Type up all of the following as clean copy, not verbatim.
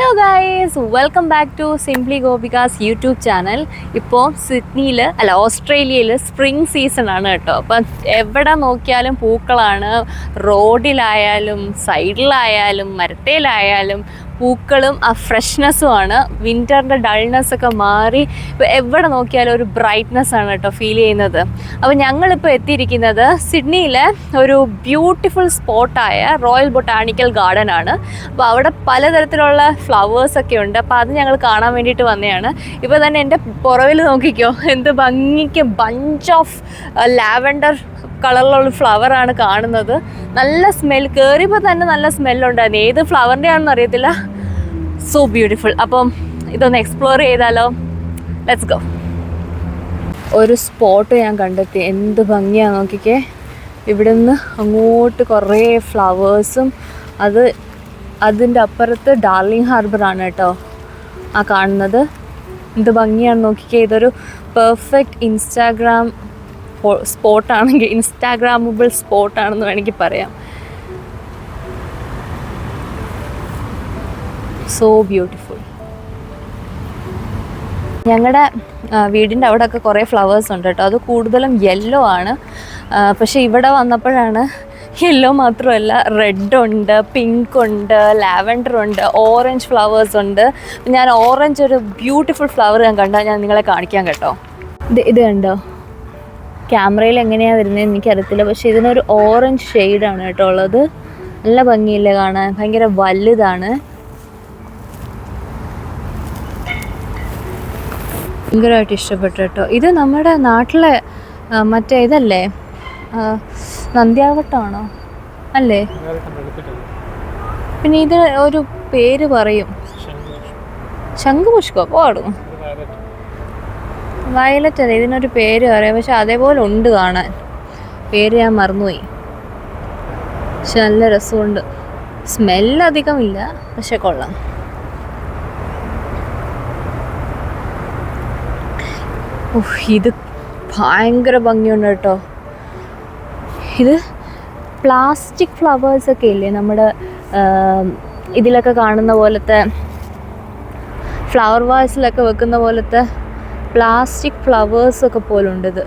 Hello guys, welcome back to simply Gopika's YouTube channel. ഇപ്പോൾ ഓസ്ട്രേലിയയിൽ spring season ആണ് കേട്ടോ. അപ്പം എവിടെ നോക്കിയാലും പൂക്കളാണ്. റോഡിലായാലും സൈഡിലായാലും മരത്തേലായാലും പൂക്കളും ആ ഫ്രഷ്നെസ്സുമാണ്. വിൻ്ററിൻ്റെ ഡൾനെസ്സൊക്കെ മാറി ഇപ്പോൾ എവിടെ നോക്കിയാലും ഒരു ബ്രൈറ്റ്നെസ് ആണ് കേട്ടോ ഫീൽ ചെയ്യുന്നത്. അപ്പോൾ ഞങ്ങളിപ്പോൾ എത്തിയിരിക്കുന്നത് സിഡ്നിയിലെ ഒരു ബ്യൂട്ടിഫുൾ സ്പോട്ടായ റോയൽ ബൊട്ടാണിക്കൽ ഗാർഡൻ ആണ്. അപ്പോൾ അവിടെ പലതരത്തിലുള്ള ഫ്ലവേഴ്സൊക്കെ ഉണ്ട്. അപ്പോൾ അത് ഞങ്ങൾ കാണാൻ വേണ്ടിയിട്ട് വന്നതാണ്. ഇപ്പോൾ തന്നെ എൻ്റെ പുറകിൽ നോക്കിക്കോ, എന്ത് ഭംഗിക്ക് ബഞ്ച് ഓഫ് ലാവൻഡർ കളറിലുള്ള ഫ്ലവറാണ് കാണുന്നത്. നല്ല സ്മെൽ, കയറിയപ്പോൾ തന്നെ നല്ല സ്മെല്ലുണ്ടായിരുന്നു. ഏത് ഫ്ലവറിൻ്റെ ആണെന്ന് അറിയത്തില്ല. So beautiful. അപ്പം ഇതൊന്ന് എക്സ്പ്ലോർ ചെയ്താലോ? Let's go. ഒരു സ്പോട്ട് ഞാൻ കണ്ടെത്തി. എന്ത് ഭംഗിയാണ് നോക്കിക്കേ. ഇവിടെ നിന്ന് അങ്ങോട്ട് കുറേ ഫ്ലവേഴ്സും അതിൻ്റെ അപ്പുറത്ത് ഡാർലിംഗ് ഹാർബറാണ് കേട്ടോ ആ കാണുന്നത്. എന്ത് ഭംഗിയാണ് നോക്കിക്കേ. ഇതൊരു പെർഫെക്റ്റ് ഇൻസ്റ്റാഗ്രാമബിൾ സ്പോട്ടാണെന്ന് വേണമെങ്കിൽ പറയാം. So beautiful. ഞങ്ങളുടെ വീടിൻ്റെ അവിടെയൊക്കെ കുറേ ഫ്ലവേഴ്സ് ഉണ്ട് കേട്ടോ. അത് കൂടുതലും യെല്ലോ ആണ്. പക്ഷേ ഇവിടെ വന്നപ്പോഴാണ് യെല്ലോ മാത്രമല്ല, റെഡ് ഉണ്ട്, പിങ്ക് ഉണ്ട്, ലാവൻഡർ ഉണ്ട്, ഓറഞ്ച് ഫ്ലവേഴ്സ് ഉണ്ട്. ഞാൻ ഓറഞ്ച് ഒരു ബ്യൂട്ടിഫുൾ ഫ്ലവർ ഞാൻ നിങ്ങളെ കാണിക്കാം കേട്ടോ. ഇത് കണ്ടോ, ക്യാമറയിൽ എങ്ങനെയാണ് വരുന്നതെന്ന് എനിക്കറിയത്തില്ല. പക്ഷേ ഇതിനൊരു ഓറഞ്ച് ഷെയ്ഡാണ് കേട്ടോ ഉള്ളത്. നല്ല ഭംഗിയില്ലേ കാണാൻ, ഭയങ്കര വലുതാണ്. ഭയങ്കരമായിട്ട് ഇഷ്ടപ്പെട്ടു കേട്ടോ. ഇത് നമ്മുടെ നാട്ടിലെ മറ്റേ ഇതല്ലേ, നന്ദ്യാവട്ടമാണോ അല്ലേ? പിന്നെ ഇത് ഒരു പേര് പറയും, ശംഖുപുഷ്പം പാടും. വയലറ്റ് അല്ലേ, ഇതിനൊരു പേര് പറയാം. പക്ഷെ അതേപോലെ ഉണ്ട് കാണാൻ. പേര് ഞാൻ മറന്നുപോയി. പക്ഷെ നല്ല രസമുണ്ട്. സ്മെല്ലധികം ഇല്ല, പക്ഷെ കൊള്ളാം. ഇത് ഭയങ്കര ഭംഗിയുണ്ട് കേട്ടോ. ഇത് പ്ലാസ്റ്റിക് ഫ്ലവേഴ്സൊക്കെ ഇല്ലേ, നമ്മുടെ ഇതിലൊക്കെ കാണുന്ന പോലത്തെ, ഫ്ലവർ വാസിലൊക്കെ വെക്കുന്ന പോലത്തെ പ്ലാസ്റ്റിക് ഫ്ലവേഴ്സൊക്കെ പോലുണ്ട് ഇത്.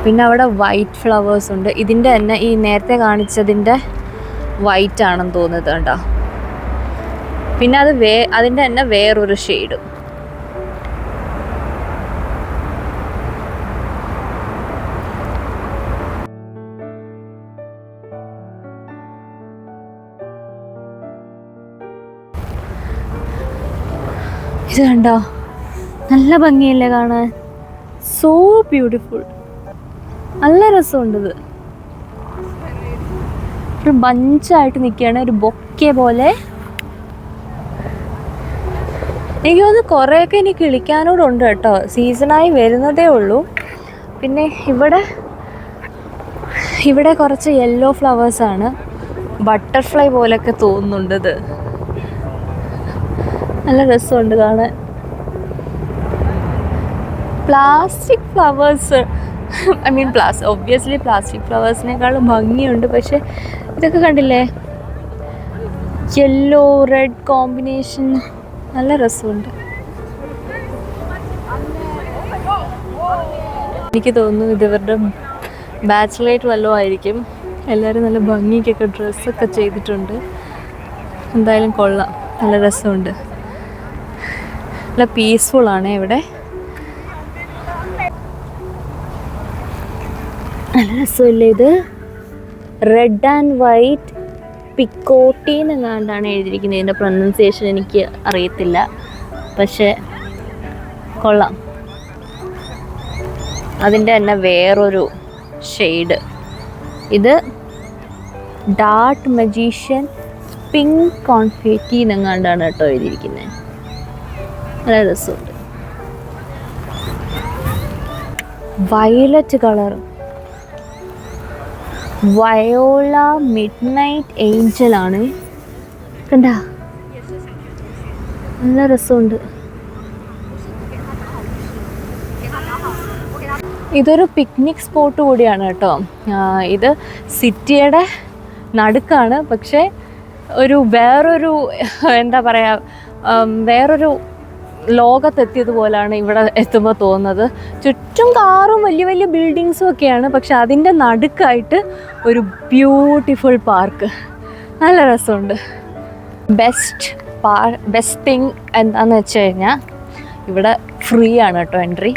പിന്നെ അവിടെ വൈറ്റ് ഫ്ലവേഴ്സ് ഉണ്ട്. ഇതിൻ്റെ തന്നെ ഈ നേരത്തെ കാണിച്ചതിൻ്റെ വൈറ്റ് ആണെന്ന് തോന്നുന്നത് കേട്ടോ. പിന്നെ അതിൻ്റെ തന്നെ വേറൊരു ഷെയ്ഡ്. ഇത് കണ്ടോ, നല്ല ഭംഗിയല്ലേ കാണാൻ. So beautiful. നല്ല രസമുണ്ട്. ഇത് ഒരു ബഞ്ചായിട്ട് നിൽക്കുകയാണ്, ഒരു ബൊക്കെ പോലെ. എനിക്ക് തോന്നുന്നു കുറേയൊക്കെ ഇനി കിളിക്കാനോടുണ്ട് കേട്ടോ. സീസണായി വരുന്നതേ ഉള്ളൂ. പിന്നെ ഇവിടെ കുറച്ച് യെല്ലോ ഫ്ലവേഴ്സാണ്. ബട്ടർഫ്ലൈ പോലെയൊക്കെ തോന്നുന്നുണ്ട്. ഇത് നല്ല രസമുണ്ട് കാണാൻ. പ്ലാസ്റ്റിക് ഫ്ലവേഴ്സ്, ഒബ്വിയസ്ലി പ്ലാസ്റ്റിക് ഫ്ലവേഴ്സിനേക്കാളും ഭംഗിയുണ്ട്. പക്ഷെ ഇതൊക്കെ കണ്ടില്ലേ, യെല്ലോ റെഡ് കോമ്പിനേഷൻ, നല്ല രസമുണ്ട്. എനിക്ക് തോന്നുന്നു ഇത് ഇവരുടെ ബാച്ചിലേറ്റ് വല്ലതും ആയിരിക്കും. എല്ലാവരും നല്ല ഭംഗിക്കൊക്കെ ഡ്രസ്സൊക്കെ ചെയ്തിട്ടുണ്ട്. എന്തായാലും കൊള്ളാം, നല്ല രസമുണ്ട്. നല്ല പീസ്ഫുള്ളാണ് ഇവിടെ. നല്ല രസമില്ലേ ഇത്. റെഡ് ആൻഡ് വൈറ്റ് പിക്കോട്ടീൻ എങ്ങാണ്ടാണ് എഴുതിയിരിക്കുന്നത്. ഇതിൻ്റെ പ്രൊനൗൺസിയേഷൻ എനിക്ക് അറിയത്തില്ല, പക്ഷേ കൊള്ളാം. അതിൻ്റെ തന്നെ വേറൊരു ഷെയ്ഡ്. ഇത് ഡാർട്ട് മജീഷ്യൻ പിങ്ക് കോൺഫെറ്റി എങ്ങാണ്ടാണ് കേട്ടോ എഴുതിയിരിക്കുന്നത്. നല്ല രസമുണ്ട്. Violet colour, Viola mid night Angel ആണ്. കണ്ടാ, നല്ല രസമുണ്ട്. ഇതൊരു പിക്നിക് സ്പോട്ട് കൂടിയാണ് കേട്ടോ. ഇത് സിറ്റിയുടെ നടുക്കാണ്, പക്ഷേ വേറൊരു എന്താ പറയുക, വേറൊരു ലോകത്തെത്തിയതുപോലാണ് ഇവിടെ എത്തുമ്പോൾ തോന്നുന്നത്. ചുറ്റും കാറും വലിയ വലിയ ബിൽഡിങ്സും ഒക്കെയാണ്, പക്ഷെ അതിൻ്റെ നടുക്കായിട്ട് ഒരു ബ്യൂട്ടിഫുൾ പാർക്ക്. നല്ല രസമുണ്ട്. ബെസ്റ്റ് തിങ് എന്താണെന്ന് വെച്ച് കഴിഞ്ഞാൽ ഇവിടെ ഫ്രീ ആണ് കേട്ടോ എൻട്രി.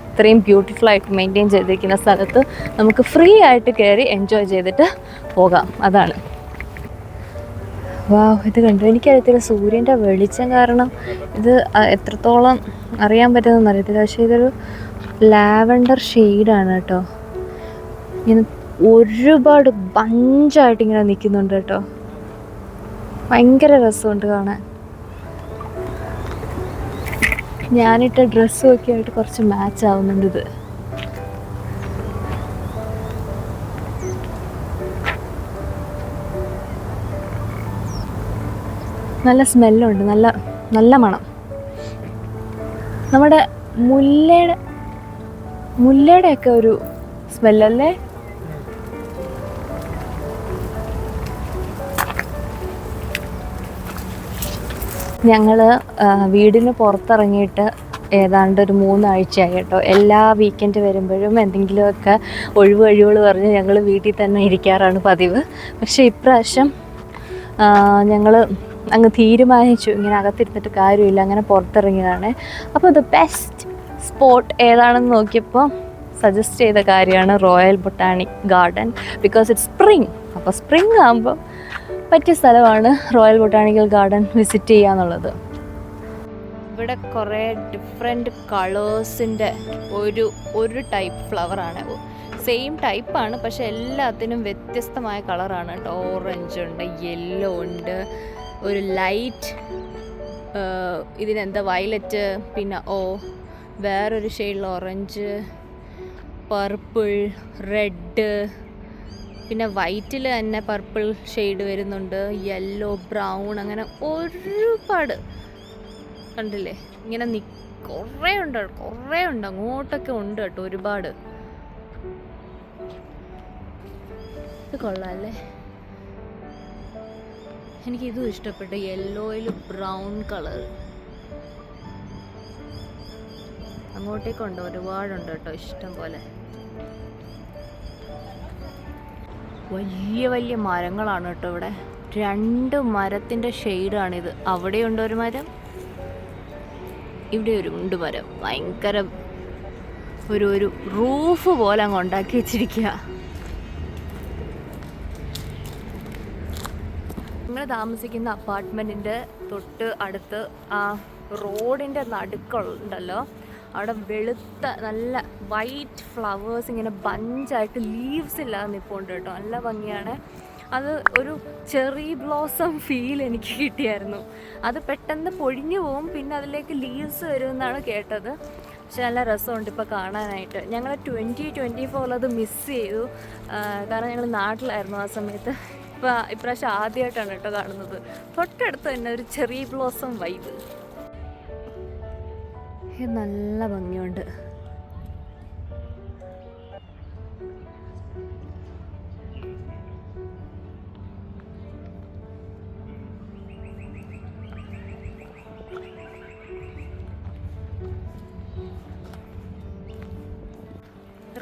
ഇത്രയും ബ്യൂട്ടിഫുൾ ആയിട്ട് മെയിൻറ്റെയിൻ ചെയ്തിരിക്കുന്ന സ്ഥലത്ത് നമുക്ക് ഫ്രീ ആയിട്ട് കയറി എൻജോയ് ചെയ്തിട്ട് പോകാം. അതാണ്. ഇത് കണ്ടു. എനിക്കറിയത്തില്ല സൂര്യൻ്റെ വെളിച്ചം കാരണം ഇത് എത്രത്തോളം അറിയാൻ പറ്റുന്നതെന്ന് അറിയത്തില്ല, പക്ഷേ ഇതൊരു ലാവൻഡർ ഷെയ്ഡാണ് കേട്ടോ. ഇങ്ങനെ ഒരുപാട് ബഞ്ചായിട്ട് ഇങ്ങനെ നിൽക്കുന്നുണ്ട് കേട്ടോ. ഭയങ്കര രസമുണ്ട് കാണാൻ. ഞാനിട്ട ഡ്രസ്സും ഒക്കെ ആയിട്ട് കുറച്ച് മാച്ച് ആവുന്നുണ്ട് ഇത്. നല്ല സ്മെല്ലുണ്ട്, നല്ല നല്ല മണം. നമ്മുടെ മുല്ലയുടെയൊക്കെ ഒരു സ്മെല്ലല്ലേ. ഞങ്ങൾ വീടിന് പുറത്തിറങ്ങിയിട്ട് ഏതാണ്ട് ഒരു 3 ആഴ്ചയായി കേട്ടോ. എല്ലാ വീക്കെൻഡ് വരുമ്പോഴും എന്തെങ്കിലുമൊക്കെ ഒഴിവുകൾ പറഞ്ഞ് ഞങ്ങൾ വീട്ടിൽ തന്നെ ഇരിക്കാറാണ് പതിവ്. പക്ഷേ ഇപ്രാവശ്യം ഞങ്ങൾ അങ്ങ് തീരുമാനിച്ചു ഇങ്ങനെ അകത്തിരുന്നിട്ട് കാര്യമില്ല, അങ്ങനെ പുറത്തിറങ്ങിയതാണ്. അപ്പോൾ ദ ബെസ്റ്റ് സ്പോട്ട് ഏതാണെന്ന് നോക്കിയപ്പോൾ സജസ്റ്റ് ചെയ്ത കാര്യമാണ് royal botanic garden. Because it's spring. അപ്പോൾ സ്പ്രിങ് ആകുമ്പോൾ പറ്റിയ സ്ഥലമാണ് റോയൽ ബൊട്ടാണിക്കൽ ഗാർഡൻ വിസിറ്റ് ചെയ്യുക എന്നുള്ളത്. ഇവിടെ കുറേ ഡിഫറെൻറ്റ് കളേഴ്സിൻ്റെ ഒരു ടൈപ്പ് ഫ്ലവറാണ്. സെയിം ടൈപ്പാണ്, പക്ഷെ എല്ലാത്തിനും വ്യത്യസ്തമായ കളറാണ് കേട്ടോ. ഓറഞ്ച് ഉണ്ട്, യെല്ലോ ഉണ്ട്, ഒരു ലൈറ്റ് ഇതിനെന്താ വയലറ്റ്, പിന്നെ വേറൊരു ഷെയ്ഡിൽ ഓറഞ്ച്, പർപ്പിൾ, റെഡ്, പിന്നെ വൈറ്റിൽ തന്നെ പർപ്പിൾ ഷെയ്ഡ് വരുന്നുണ്ട്, യെല്ലോ, ബ്രൗൺ, അങ്ങനെ ഒരുപാട് കണ്ടില്ലേ. ഇങ്ങനെ കുറേ ഉണ്ട് അങ്ങോട്ടൊക്കെ ഉണ്ട് കേട്ടോ ഒരുപാട്. ഇത് കൊള്ളാമല്ലേ. എനിക്കിതും ഇഷ്ടപ്പെട്ടു, യെല്ലോയിൽ ബ്രൗൺ കളർ. അങ്ങോട്ടേക്കുണ്ട്, ഒരുപാടുണ്ട് കേട്ടോ, ഇഷ്ടം പോലെ. വലിയ വലിയ മരങ്ങളാണ് കേട്ടോ ഇവിടെ. 2 മരത്തിൻ്റെ ഷെയ്ഡാണിത്. അവിടെയുണ്ട് ഒരു മരം, ഇവിടെ ഒരു മരം. ഭയങ്കര ഒരു റൂഫ് പോലെ അങ്ങ് ഉണ്ടാക്കി വെച്ചിരിക്കുക. ഞങ്ങൾ താമസിക്കുന്ന അപ്പാർട്ട്മെൻറ്റിൻ്റെ തൊട്ട് അടുത്ത് ആ റോഡിൻ്റെ നടുക്കുണ്ടല്ലോ, അവിടെ വെളുത്ത നല്ല വൈറ്റ് ഫ്ലവേഴ്സ് ഇങ്ങനെ ബഞ്ചായിട്ട് ലീവ്സ് ഇല്ലാതെ നിൽപ്പുണ്ട് കേട്ടോ. നല്ല ഭംഗിയാണ്. അത് ഒരു ചെറി ബ്ലോസം ഫീൽ എനിക്ക് കിട്ടിയായിരുന്നു. അത് പെട്ടെന്ന് പൊഴിഞ്ഞു പോവും, പിന്നെ അതിലേക്ക് ലീവ്സ് വരുമെന്നാണ് കേട്ടത്. പക്ഷെ നല്ല രസമുണ്ട് ഇപ്പോൾ കാണാനായിട്ട്. ഞങ്ങൾ 2024 അത് മിസ് ചെയ്തു, കാരണം ഞങ്ങൾ നാട്ടിലായിരുന്നു ആ സമയത്ത്. ഇപ്രാവശ്യം ആദ്യമായിട്ടാണ് കേട്ടോ കാണുന്നത്. തൊട്ടടുത്ത് തന്നെ ഒരു ചെറി ബ്ലോസം വൈബ്. നല്ല ഭംഗിയുണ്ട്.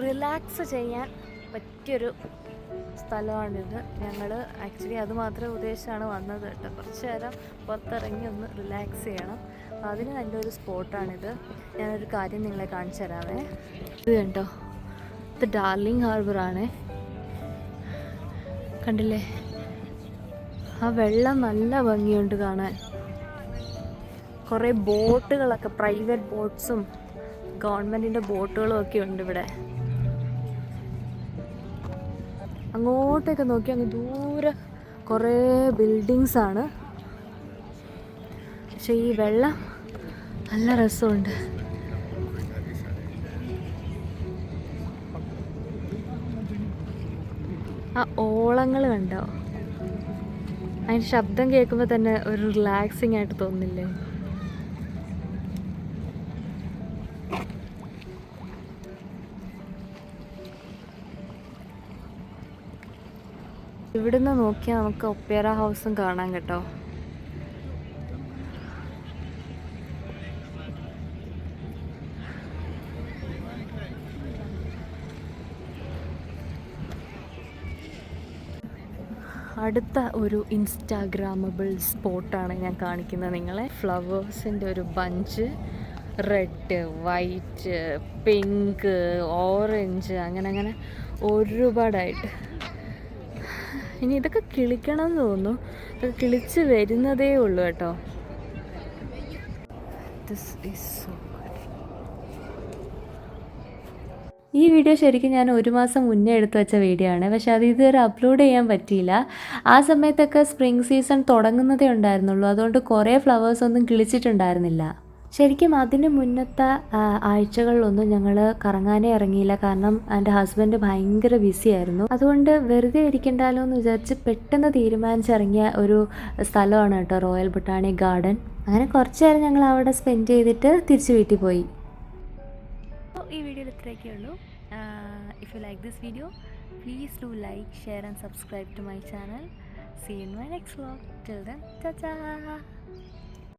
റിലാക്സ് ചെയ്യാൻ പറ്റിയൊരു സ്ഥലമാണിത്. ഞങ്ങൾ ആക്ച്വലി അത് മാത്രമേ ഉദ്ദേശിച്ചാണ് വന്നത് കേട്ടോ. കുറച്ച് നേരം പുറത്തിറങ്ങി ഒന്ന് റിലാക്സ് ചെയ്യണം. അപ്പോൾ അതിന് നല്ലൊരു സ്പോട്ടാണിത്. ഞാനൊരു കാര്യം നിങ്ങളെ കാണിച്ചു തരാമേ. ഇത് കണ്ടോ, ഇത് ഡാർലിംഗ് ഹാർബറാണ്. കണ്ടില്ലേ, ആ വെള്ളം നല്ല ഭംഗിയുണ്ട് കാണാൻ. കുറേ ബോട്ടുകളൊക്കെ, പ്രൈവറ്റ് ബോട്ട്സും ഗവൺമെൻറ്റിൻ്റെ ബോട്ടുകളും ഒക്കെ ഉണ്ട് ഇവിടെ. അങ്ങോട്ടൊക്കെ നോക്കി അങ്ങ് ദൂരെ കുറേ ബിൽഡിങ്സാണ്. പക്ഷെ ഈ വെള്ളം നല്ല രസമുണ്ട്. ആ ഓളങ്ങൾ കണ്ടോ, അതിൻ്റെ ശബ്ദം കേൾക്കുമ്പോൾ തന്നെ ഒരു റിലാക്സിങ് ആയിട്ട് തോന്നില്ലേ. ഇവിടുന്ന് നോക്കിയാൽ നമുക്ക് ഒപ്പേറ ഹൗസും കാണാം കേട്ടോ. അടുത്ത ഒരു ഇൻസ്റ്റാഗ്രാമബിൾ സ്പോട്ടാണ് ഞാൻ കാണിക്കുന്നത് നിങ്ങളെ. ഫ്ലവേഴ്സിൻ്റെ ഒരു bunch, red, white, pink, orange, അങ്ങനെ ഒരുപാടായിട്ട്. ഇനി ഇതൊക്കെ കിളിക്കണം എന്ന് തോന്നുന്നു. ഇതൊക്കെ കിളിച്ച് വരുന്നതേ ഉള്ളൂ കേട്ടോ. This is so good. ഈ വീഡിയോ ശരിക്കും ഞാൻ 1 മാസം മുന്നേ എടുത്തു വെച്ച വീഡിയോ ആണ്. പക്ഷെ അത് ഇതുവരെ അപ്ലോഡ് ചെയ്യാൻ പറ്റിയില്ല. ആ സമയത്തൊക്കെ സ്പ്രിംഗ് സീസൺ തുടങ്ങുന്നതേ ഉണ്ടായിരുന്നുള്ളൂ. അതുകൊണ്ട് കുറേ ഫ്ലവേഴ്സ് ഒന്നും കിളിച്ചിട്ടുണ്ടായിരുന്നില്ല. ശരിക്കും അതിന് മുന്നത്തെ ആഴ്ചകളിലൊന്നും ഞങ്ങൾ കറങ്ങാനേ ഇറങ്ങിയില്ല. കാരണം എൻ്റെ ഹസ്ബൻഡ് ഭയങ്കര ബിസി ആയിരുന്നു. അതുകൊണ്ട് വെറുതെ ഇരിക്കണ്ടല്ലോ എന്ന് വിചാരിച്ച് പെട്ടെന്ന് തീരുമാനിച്ചിറങ്ങിയ ഒരു സ്ഥലമാണ് കേട്ടോ റോയൽ ബൊട്ടാണിക് ഗാർഡൻ. അങ്ങനെ കുറച്ച് നേരം ഞങ്ങൾ അവിടെ സ്പെൻഡ് ചെയ്തിട്ട് തിരിച്ച് വീട്ടിൽ പോയി. ഈ വീഡിയോയിൽ ഇത്രയൊക്കെ ഉള്ളൂ. If you like this video, please do like, share and subscribe to my channel. See you in my next vlog. Till then, ta-ta!